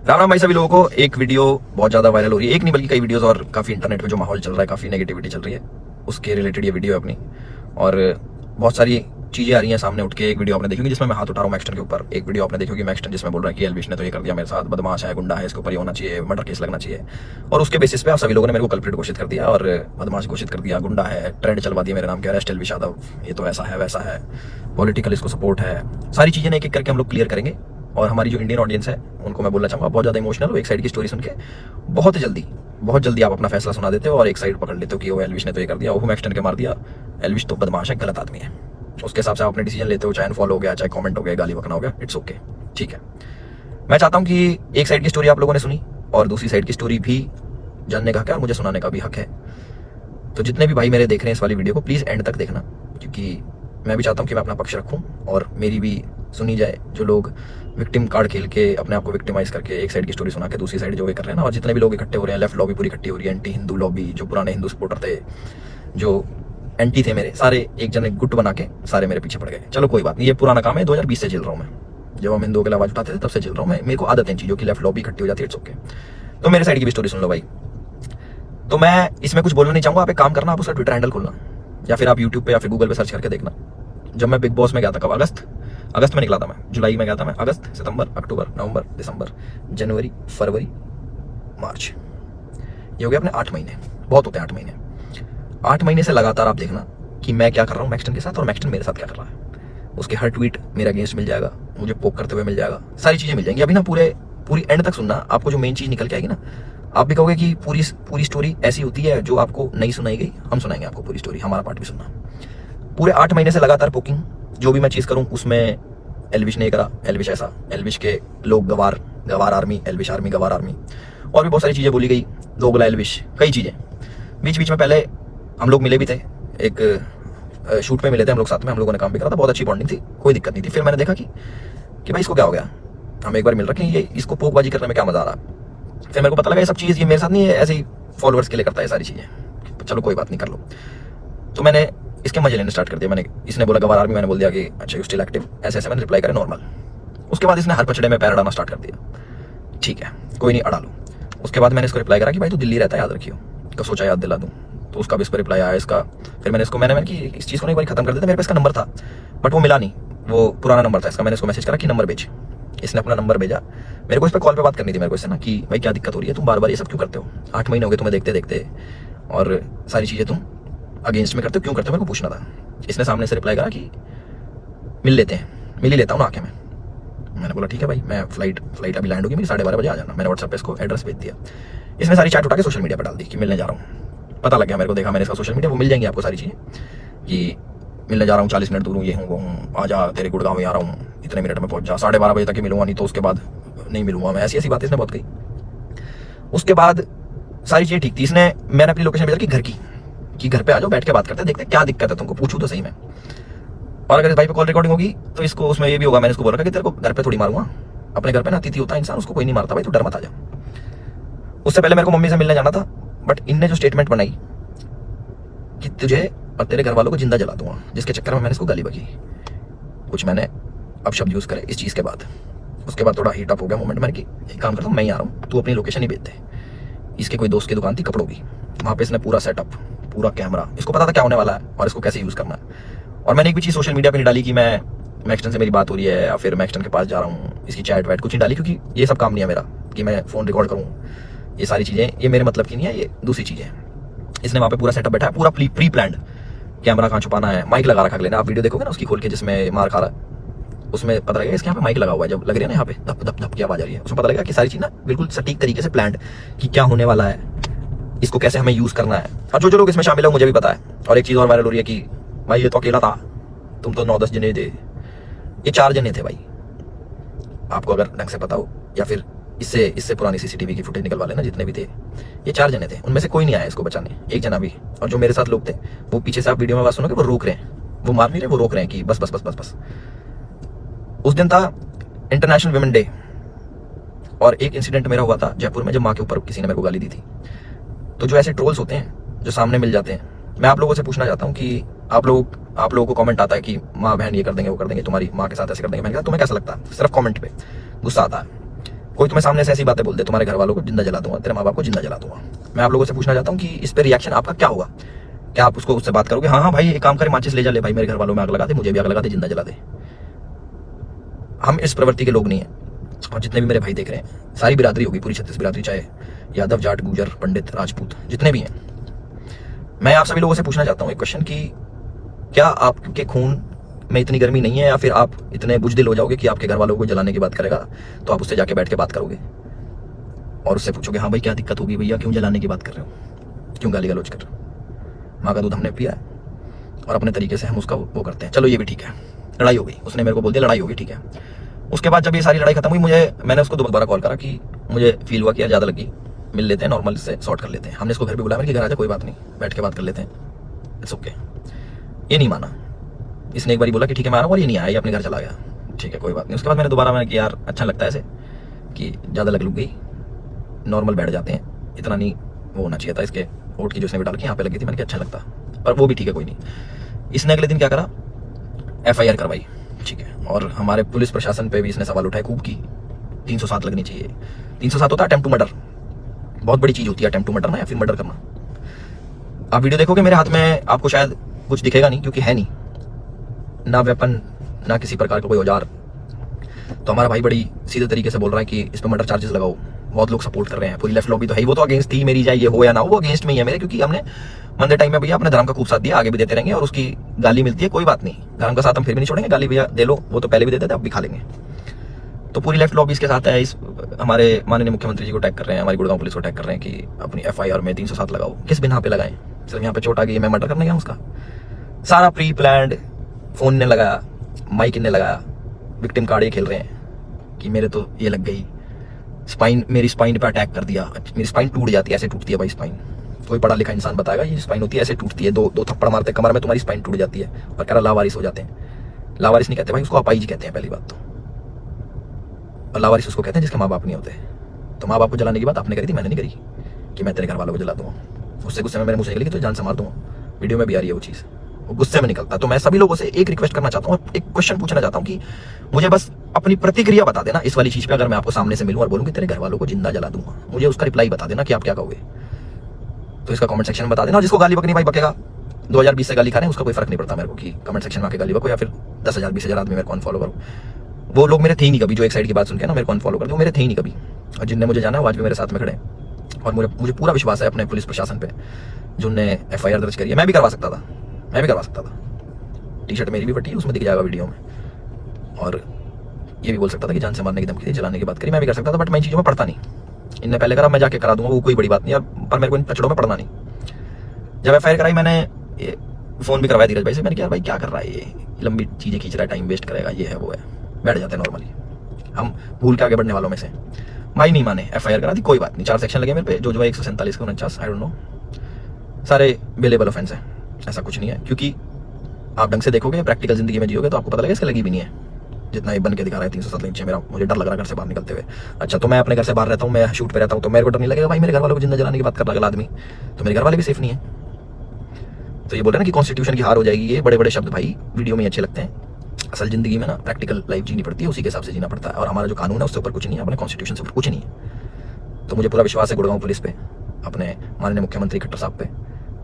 राम राम भाई सभी लोगों को। एक वीडियो बहुत ज्यादा वायरल हो रही है, एक नहीं बल्कि कई वीडियोस, और काफी इंटरनेट पे जो माहौल चल रहा है, काफी नेगेटिविटी चल रही है, उसके रिलेटेड ये वीडियो है अपनी। और बहुत सारी चीजें आ रही हैं सामने उठ के। एक वीडियो आपने देखी होगी जिसमें मैं हाथ उठा रहा हूँ मैक्सटन के ऊपर। एक वीडियो आपने देखी होगी मैक्सटन जिसमें बोल रहा है कि एल्विश ने तो ये कर दिया मेरे साथ, बदमाश है, गुंडा है, इसके ऊपर ये होना चाहिए, मर्डर केस लगना चाहिए। और उसके बेसिस पे आप सभी लोगों ने मेरे को कल्प्रिट घोषित कर दिया और बदमाश घोषित कर दिया, गुंडा है, ट्रेंड चलवा दिया मेरे नाम के, अरेस्ट एल्विश यादव, ये तो ऐसा है वैसा है, पॉलिटिकल इसको सपोर्ट है। सारी चीजें एक एक करके हम लोग क्लियर करेंगे। और हमारी जो इंडियन ऑडियंस है उनको मैं बोलना चाहूँगा, बहुत ज़्यादा इमोशनल हो एक साइड की स्टोरी सुन के। बहुत जल्दी आप अपना फैसला सुना देते हो और एक साइड पकड़ लेते हो कि वो एल्विश ने तो ये कर दिया, वो मैक्सटन के मार दिया, एल्विश तो बदमाश है, गलत आदमी है। उसके हिसाब से आप अपने डिसीजन लेते हो, चाहे अनफॉलो हो गया, चाहे कमेंट हो गया, गाली बकना हो गया, इट्स ओके, ठीक है। मैं चाहता हूँ कि एक साइड की स्टोरी आप लोगों ने सुनी और दूसरी साइड की स्टोरी भी जानने का हक है और मुझे सुनाने का भी हक है। तो जितने भी भाई मेरे देख रहे हैं इस वाली वीडियो को, प्लीज़ एंड तक देखना, क्योंकि मैं भी चाहता हूँ कि मैं अपना पक्ष रखूँ और मेरी भी सुनी जाए। जो लोग विक्टिम कार्ड खेल के अपने आप को विक्टिमाइज करके एक साइड की स्टोरी सुना के दूसरी साइड जो ये कर रहे हैं ना, और जितने भी लोग इकट्ठे हो रहे हैं, लेफ्ट लॉबी पूरी इकट्ठी हो रही है, एंटी हिंदू लॉबी, जो पुराने हिंदू सपोर्टर थे, जो एंटी थे मेरे, सारे एक जन एक गुट बना के सारे मेरे पीछे पड़ गए। चलो कोई बात नहीं, ये पुराना काम है, 2020 से झेल रहा हूँ मैं। जब हम हिंदुओं के लिए आवाज उठाते थे तब से झेल रहा हूँ मैं, मेरे को आदत है चीज़ों की, लेफ्ट लॉबी इकट्ठी हो जाती है, इट्स ओके। तो मेरे साइड की भी स्टोरी सुन लो भाई। तो मैं इसमें कुछ बोलना नहीं चाहूँगा, आप एक काम करना, आप उसका ट्विटर हैंडल खोलना या फिर आप यूट्यूब पे या फिर गूगल पे सर्च करके देखना। जब मैं बिग बॉस में गया था, कब, अगस्त में निकला था मैं, जुलाई में गया था मैं, अगस्त, सितंबर, अक्टूबर, नवंबर, दिसंबर, जनवरी, फरवरी, मार्च, ये हो गया अपने 8 महीने। बहुत होते हैं 8 महीने। 8 महीने से लगातार आप देखना कि मैं क्या कर रहा हूँ मैक्सटन के साथ और मैक्सटन मेरे साथ क्या कर रहा है। उसके हर ट्वीट मेरे अगेंस्ट मिल जाएगा, मुझे पोक करते हुए मिल जाएगा, सारी चीज़ें मिल जाएंगी। अभी ना पूरी एंड तक सुनना, आपको जो मेन चीज़ निकल के आएगी ना, आप भी कहोगे कि पूरी स्टोरी ऐसी होती है जो आपको नहीं सुनाई गई। हम सुनाएंगे आपको पूरी स्टोरी, हमारा पार्ट भी सुनना। पूरे 8 महीने से लगातार पोकिंग, जो भी मैं चीज़ करूँ उसमें एल्विश ने करा, एल्विश ऐसा, एल्विश के लोग गवार आर्मी, एल्विश आर्मी, गवार आर्मी, और भी बहुत सारी चीज़ें बोली गई, दोगला एल्विश, कई चीज़ें। बीच में पहले हम लोग मिले भी थे, एक शूट पे मिले थे हम लोग साथ में, हम लोगों ने काम भी करा था, बहुत अच्छी बॉन्डिंग थी, कोई दिक्कत नहीं थी। फिर मैंने देखा कि भाई इसको क्या हो गया, हम एक बार मिल रखे हैं, ये इसको पोकबाजी करने में क्या मजा आ रहा। फिर मेरे को पता लगा ये सब चीज़ ये मेरे साथ नहीं है, ऐसे ही फॉलोअर्स के लिए करता है सारी चीज़ें। चलो कोई बात नहीं, कर लो। तो मैंने इसके मजे लेने स्टार्ट कर दिया। मैंने, इसने बोला गवार आर्मी, मैंने बोल दिया कि अच्छा यू स्टिल एक्टिव, ऐसे मैंने रिप्लाई करा नॉर्मल। उसके बाद इसने हर पचड़े में पैर अड़ाना स्टार्ट कर दिया। ठीक है, कोई नहीं, अड़ा लो। उसके बाद मैंने इसको रिप्लाई करा कि भाई तू दिल्ली रहता है, याद रखियो, तो सोचा याद दिला दूँ। तो उसका भी इस पर रिप्लाई आया इसका। फिर मैंने इसको मैंने कि इस चीज़ को एक बार खत्म कर देता, मेरे पास इसका नंबर था बट वो मिला नहीं, वो पुराना नंबर था इसका। मैंने इसको मैसेज करा कि नंबर भेज, इसने अपना नंबर भेजा। मेरे को इस पर कॉल पे बात करनी थी मेरे को इससे ना, कि भाई क्या दिक्कत हो रही है, तुम बार बार ये सब क्यों करते हो, 8 महीने हो गए तुम्हें देखते देखते, और सारी चीज़ें तुम अगेंस्ट में करते हो, क्यों करते हो, मेरे को पूछना था। इसने सामने से रिप्लाई करा कि मिल लेते हैं, मिल ही लेता हूँ ना आके मैं। मैंने बोला ठीक है भाई, मैं फ्लाइट अभी लैंड होगी मेरी, 12:30 बजे आ जाना। मैंने व्हाट्सएप पे इसको एड्रेस भेज दिया। इसने सारी चैट उठा के सोशल मीडिया पर डाल दी कि मिलने जा रहा हूँ। पता लग गया मेरे को, देखा मैंने इसका सोशल मीडिया, वो मिल जाएंगी आपको सारी चीज़ें कि मिलने जा रहा हूँ, 40 मिनट दूर हूँ, ये हूँ वो हूँ, आ जा तेरे गुड़गांव में आ रहा हूँ, इतने मिनट में पहुँच जा, 12:30 बजे तक ही मिलूंगा, नहीं तो उसके बाद नहीं मिलूंगा मैं। ऐसी बातें इसने बहुत कही। उसके बाद सारी चीज़ें ठीक थी। इसने, मैंने अपनी लोकेशन भेजा कि घर की घर पे आ जाओ, बैठ के बात करते हैं, देखते क्या दिक्कत है तुमको, पूछूं तो सही मैं। और अगर इस भाई पे कॉल रिकॉर्डिंग होगी तो इसको उसमें ये भी होगा, मैंने इसको बोला कि तेरे को घर पे थोड़ी मारूंगा, अपने घर पे ना अतिथि होता है इंसान, उसको कोई नहीं मारता भाई, तू डर मत आ जा। उससे पहले मेरे को मम्मी से मिलने जाना था, बट इनने जो स्टेटमेंट बनाई कि तुझे और तेरे घर वालों को जिंदा जला दूंगा, जिसके चक्कर में मैंने इसको गाली बकी, कुछ मैंने अब शब्द यूज करे इस चीज़ के बाद। उसके बाद थोड़ा हीट अप हो गया मोमेंट। मैंने कि एक काम करता हूँ, मैं ही आ रहा हूँ, तू अपनी लोकेशन ही भेज दे। इसके कोई दोस्त की दुकान थी कपड़ों की, वहाँ पे इसने पूरा सेटअप, पूरा कैमरा, इसको पता था क्या होने वाला है और इसको कैसे यूज़ करना है। और मैंने एक भी चीज़ सोशल मीडिया पे नहीं डाली कि मैं मैक्सटन से मेरी बात हो रही है या फिर मैक्सटन के पास जा रहा हूँ, इसकी चैट वैट कुछ नहीं डाली, क्योंकि ये सब काम नहीं है मेरा कि मैं फ़ोन रिकॉर्ड करूँ। ये सारी चीज़ें ये मेरे मतलब की नहीं है, ये दूसरी चीज़ें हैं। इसने वहाँ पे पूरा सेटअप बैठा है, पूरा प्री प्लान्ड, कैमरा कहाँ छुपाना है, माइक लगा रखा लेना। आप वीडियो देखोगे ना उसकी खोल के जिसमें मार खा रहा है, उसमें पता लगेगा इसके यहाँ पे माइक लगा हुआ है, जब लग रही है ना यहाँ पे धप धप धप की आवाज आ रही है, उसमें पता लगेगा कि सारी चीज़ ना बिल्कुल सटीक तरीके से प्लान्ड, कि क्या होने वाला है, इसको कैसे हमें यूज़ करना है। और जो लोग इसमें शामिल हो मुझे भी पता है। और एक चीज़ और वायरल हो रही है कि भाई ये तो अकेला था, तुम तो 9-10 जने थे, ये 4 जने थे भाई। आपको अगर ढंग से पता हो, या फिर इससे पुरानी सीसीटीवी की फुटेज निकलवा लेना, जितने भी थे ये 4 जने थे, उनमें से कोई नहीं आया इसको बचाने, एक जना भी। और जो मेरे साथ लोग थे वो पीछे से, आप वीडियो में आवाज सुनोगे, वो रोक रहे हैं, वो मार नहीं रहे, वो रोक रहे हैं कि बस बस बस बस बस। उस दिन था इंटरनेशनल वुमेन डे, और एक इंसिडेंट मेरा हुआ था जयपुर में, जब माँ के ऊपर किसी ने मेरे को गाली दी थी। तो जो ऐसे ट्रोल्स होते हैं जो सामने मिल जाते हैं, मैं आप लोगों से पूछना चाहता हूँ कि आप लोगों को कमेंट आता है कि माँ बहन ये कर देंगे, वो कर देंगे, तुम्हारी माँ के साथ ऐसे कर देंगे। मैंने कहा तुम्हें कैसा लगता है? सिर्फ कमेंट पे गुस्सा आता है। कोई तुम्हें सामने से ऐसी बातें बोल दे, तुम्हारे घर वालों को जिंदा जला दूंगा, तेरे माँ बाप को जिंदा जला दूंगा, मैं आप लोगों से पूछना चाहता हूँ कि इस पर रिएक्शन आपका क्या होगा? क्या आप उससे बात करोगे, हाँ हाँ भाई एक काम करे, माचिस ले जा, ले भाई मेरे घर वालों में आग लगा दे, मुझे भी आग लगा दे, जिंदा जला दे? हम इस प्रवृत्ति के लोग नहीं है। और जितने भी मेरे भाई देख रहे हैं, सारी बिरादरी होगी, पूरी 36 बिरादरी, चाहे यादव, जाट, गुजर, पंडित, राजपूत, जितने भी हैं, मैं आप सभी लोगों से पूछना चाहता हूँ एक क्वेश्चन कि क्या आपके खून में इतनी गर्मी नहीं है, या फिर आप इतने बुजदिल हो जाओगे कि आपके घर वालों को जलाने की बात करेगा तो आप उससे जाके बैठ के बात करोगे और उससे पूछोगे, हाँ भाई क्या दिक्कत होगी भैया, क्यों जलाने की बात कर रहे हो, क्यों गाली गलौज कर रहे हो? माँ का दूध हमने पिया है और अपने तरीके से हम उसका वो करते हैं। चलो ये भी ठीक है, लड़ाई हो गई, उसने मेरे को बोल दिया लड़ाई होगी, ठीक है। उसके बाद जब ये सारी लड़ाई खत्म हुई, मैंने उसको दोबारा कॉल करा कि मुझे फील हुआ कि यार ज़्यादा लगी, मिल लेते हैं, नॉर्मल से सॉर्ट कर लेते हैं। हमने इसको घर पे बुलाया, मेरे घर आ जा, कोई बात नहीं, बैठ के बात कर लेते हैं, इट्स ओके। ये नहीं माना, इसने एक बार बोला कि ठीक है मैं आ रहा हूँ, और ये नहीं आया, ये अपने घर चला गया, ठीक है कोई बात नहीं। उसके बाद मैंने दोबारा किया, यार अच्छा लगता है ऐसे कि ज़्यादा लग गई, नॉर्मल बैठ जाते हैं, इतना नहीं वो होना चाहिए था। इसके ओट की जो इसने डाल के यहाँ पे लगी थी, मैंने कहा अच्छा लगता, पर वो भी ठीक है कोई नहीं। इसने अगले दिन क्या करा, FIR करवाई, ठीक है। और हमारे पुलिस प्रशासन पे भी इसने सवाल उठाए खूब की, 307 लगनी चाहिए। 307 होता है अटेम्प्ट टू मर्डर, बहुत बड़ी चीज होती है अटेम्प्ट टू मर्डर ना, या फिर मर्डर करना। आप वीडियो देखोगे मेरे हाथ में, आपको शायद कुछ दिखेगा नहीं क्योंकि है नहीं ना वेपन, ना किसी प्रकार का कोई औजार। तो हमारा भाई बड़ी सीधे तरीके से बोल रहा है कि इस पर मर्डर चार्जेस लगाओ, बहुत लोग सपोर्ट कर रहे हैं, पूरी लेफ्ट लॉबी तो है ही, वो तो अगेंस्ट थी मेरी, चाहे ये हो या ना हो, वो अगेंस्ट में ही है मेरे, क्योंकि हमने मंदे टाइम में भैया अपने धर्म का खूब साथ दिया, आगे भी देते रहेंगे, और उसकी गाली मिलती है कोई बात नहीं, धर्म का साथ हम फिर भी नहीं छोड़ेंगे, गाली भैया दे लो, वो तो पहले भी देते थे, अब भी खा लेंगे। तो पूरी लेफ्ट लॉबी इसके साथ है, इस हमारे माननीय मुख्यमंत्री जी को टैग कर रहे हैं, हमारी गुड़गांव पुलिस को टैग कर रहे हैं कि अपनी FIR में 307 लगाओ। किस बिना पे लगाएं, सिर्फ यहाँ पे चोट आ गई, मैं मर्डर करने गया उसका? सारा प्री प्लान्ड, फोन ने लगाया, माइक ने लगाया, विक्टिम कार्ड ये खेल रहे हैं कि मेरे तो ये लग गई स्पाइन, मेरी स्पाइन पे अटैक कर दिया, मेरी स्पाइन टूट जाती है, ऐसे टूटती है भाई स्पाइन, कोई पढ़ा लिखा इंसान बताएगा ये स्पाइन होती है, ऐसे टूटती है, दो थप्पड़ मारते कमर में, तुम्हारी स्पाइन टूट जाती है, और कह रहा लावारिस हो जाते हैं। लावारिस नहीं कहते भाई, उसको अपाहिज कहते हैं पहली बात तो, और लावारिस उसको कहते हैं जिसके माँ बाप नहीं होते। तो माँ बाप को जलाने की बात आपने करी थी, मैंने नहीं करी कि मैं तेरे घर वालों को जला दूंगा। उससे गुस्से में मेरे मुंह से निकली कि तो जान से मार दूंगा, वीडियो में भी आ रही है वो चीज़, वो गुस्से में निकलता। तो मैं सभी लोगों से एक रिक्वेस्ट करना चाहता हूँ, एक क्वेश्चन पूछना चाहता हूँ कि मुझे बस अपनी प्रतिक्रिया बता देना इस वाली चीज पे। अगर मैं आपको सामने से मिलूं और बोलूं कि तेरे घर वालों को जिंदा जला दूंगा, मुझे उसका रिप्लाई बता देना कि आप क्या कहोगे। तो इसका कमेंट सेक्शन में बता देना, और जिसको गाली बकनी भाई बकेगा, 2020 से गाली खा रहे हैं, उसका कोई फर्क नहीं पड़ता मेरे को कि कमेंट सेक्शन में आके गाली बको, या फिर 10,000 20,000 आदमी मेरे को अनफॉलो करो। वो लोग मेरे थे ही नहीं कभी, जो एक साइड की बात सुन के ना मेरे को अनफॉलो कर दो, मेरे थे ही नहीं कभी। और जिनने मुझे जाना है वो आज भी मेरे साथ में खड़े हैं, और मुझे पूरा विश्वास है अपने पुलिस प्रशासन पे, जिनने FIR दर्ज करी है। मैं भी करवा सकता था, मैं भी करवा सकता था, टी-शर्ट मेरी भी फटी है, उसमें दिख जाएगा वीडियो में, और ये भी बोल सकता था कि जान से मारने की धमकी दी, जलाने की बात करी, मैं भी कर सकता था, बट मैं इन चीज़ों में पढ़ता नहीं। इनने पहले करा, मैं जाके करा दूंगा, वो कोई बड़ी बात नहीं यार, पर मेरे को इन पचड़ों में पढ़ना नहीं। जब FIR कराई, मैंने फ़ोन भी करवाया धीरज भाई से, मैंने कहा भाई क्या कर रहा है ये, लंबी चीज़ें खींच रहा है, टाइम वेस्ट करेगा, ये है वो है, बैठ जाते हैं नॉर्मली, हम भूल के आगे बढ़ने वालों में से। भाई नहीं माने, FIR करा दी, कोई बात नहीं, 4 सेक्शन लगे मेरे पे, जो 147 का 49, आई डोंट नो, सारे बेलेबल ऑफेंस है, ऐसा कुछ नहीं है। क्योंकि आप ढंग से देखोगे, प्रैक्टिकल जिंदगी में जियोगे तो आपको पता लगेगा इसके लगी भी नहीं है, जितना ये बन के दिखा रहा है 307 नीचे। मेरा मुझे डर लग रहा है घर से बाहर निकलते हुए। अच्छा तो मैं अपने घर से बाहर रहता हूँ, मैं शूट पे रहता हूँ, तो मेरे को डर नहीं लगेगा भाई मेरे घर वालों को जिंदा जलाने की बात कर रहा है आदमी, तो मेरे घर वाले भी सेफ नहीं है। तो ये बोल रहे ना कि कॉन्स्टिट्यूशन की हार हो जाएगी, ये बड़े बड़े शब्द भाई वीडियो में अच्छे लगते हैं, असल जिंदगी में ना प्रैक्टिकल लाइफ जीनी पड़ती है, उसी के हिसाब से जीना पड़ता है। और हमारा जो कानून है उससे ऊपर कुछ नहीं है, अपने कॉन्स्टिट्यूशन से ऊपर कुछ नहीं है। तो मुझे पूरा विश्वास है गुड़गांव पुलिस पे, अपने माननीय मुख्यमंत्री खट्टर साहब पे,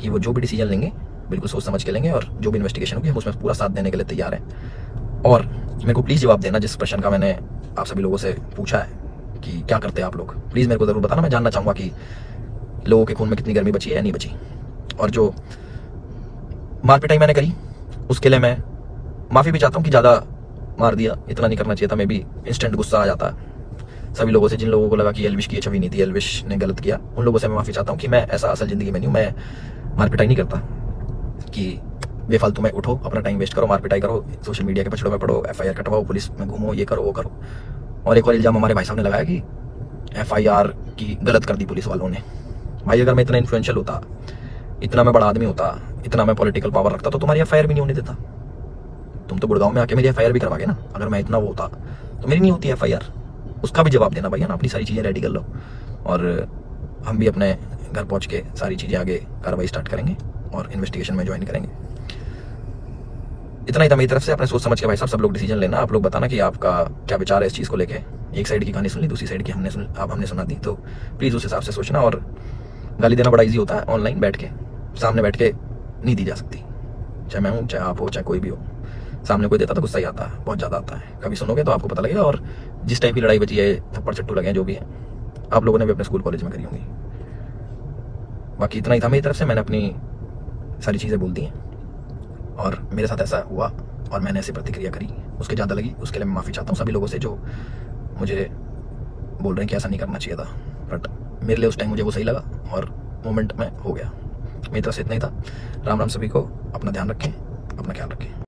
कि वो जो भी डिसीजन लेंगे बिल्कुल सोच समझ के लेंगे, और जो भी इन्वेस्टिगेशन होगी हम उसमें पूरा साथ देने के लिए तैयार हैं। और मेरे को प्लीज़ जवाब देना जिस प्रश्न का मैंने आप सभी लोगों से पूछा है कि क्या करते हैं आप लोग, प्लीज़ मेरे को ज़रूर बताना। मैं जानना चाहूँगा कि लोगों के खून में कितनी गर्मी बची है या नहीं बची, और जो मार पिटाई मैंने करी उसके लिए मैं माफ़ी भी चाहता हूँ कि ज़्यादा मार दिया, इतना नहीं करना चाहिए था, मैं भी इंस्टेंट गुस्सा आ जाता है सभी लोगों से। जिन लोगों को लगा कि एल्विश की छवि नहीं थी, एल्विश ने गलत किया, उन लोगों से मैं माफ़ी चाहता हूँ कि मैं ऐसा असल ज़िंदगी में नहीं हूँ। मैं मार पिटाई नहीं करता कि बेफालतू में उठो, अपना टाइम वेस्ट करो, मार पिटाई करो, सोशल मीडिया के पछड़ों में पढ़ो, FIR कटवाओ, पुलिस में घूमो, ये करो वो करो। और एक और इल्ज़ाम हमारे भाई साहब ने लगाया कि FIR की गलत कर दी पुलिस वालों ने। भाई अगर मैं इतना इन्फ्लुएंशियल होता, इतना मैं बड़ा आदमी होता, इतना मैं पॉलिटिकल पावर रखता, तो तुम्हारी FIR भी नहीं होने देता। तुम तो गुड़गांव में आके मेरी FIR भी करवा के ना, अगर मैं इतना वो होता तो मेरी नहीं होती FIR। उसका भी जवाब देना भैया ना, अपनी सारी चीज़ें रेडी कर लो, और हम भी अपने घर पहुंच के सारी चीज़ें आगे कार्रवाई स्टार्ट करेंगे और इन्वेस्टिगेशन में ज्वाइन करेंगे। इतना ही था मेरी तरफ से। अपने सोच समझ के भाई साहब सब लोग डिसीजन लेना, आप लोग बताना कि आपका क्या विचार है इस चीज़ को लेके। एक साइड की कहानी सुन ली, दूसरी साइड की हमने सुना दी। तो प्लीज़ उस हिसाब से सोचना। और गाली देना बड़ा ईजी होता है, ऑनलाइन बैठ के, सामने बैठ के नहीं दी जा सकती। चाहे मैं हूँ, चाहे आप हो, चाहे कोई भी हो, सामने कोई देता तो गुस्सा ही आता है, बहुत ज़्यादा आता है। कभी सुनोगे तो आपको पता लगेगा। और जिस टाइप की लड़ाई बची है, थप्पड़ चट्टू लगे हैं, जो भी है, आप लोगों ने भी अपने स्कूल कॉलेज में करी होंगी। बाकी इतना ही था मेरी तरफ से, मैंने अपनी सारी चीज़ें बोल दी हैं और मेरे साथ ऐसा हुआ और मैंने ऐसी प्रतिक्रिया करी, उसके ज़्यादा लगी, उसके लिए मैं माफ़ी चाहता हूँ सभी लोगों से जो मुझे बोल रहे हैं कि ऐसा नहीं करना चाहिए था। बट मेरे लिए उस टाइम मुझे वो सही लगा और मोमेंट में हो गया। मेरी तरफ से इतना ही था। राम राम सभी को, अपना ध्यान रखें, अपना ख्याल रखें।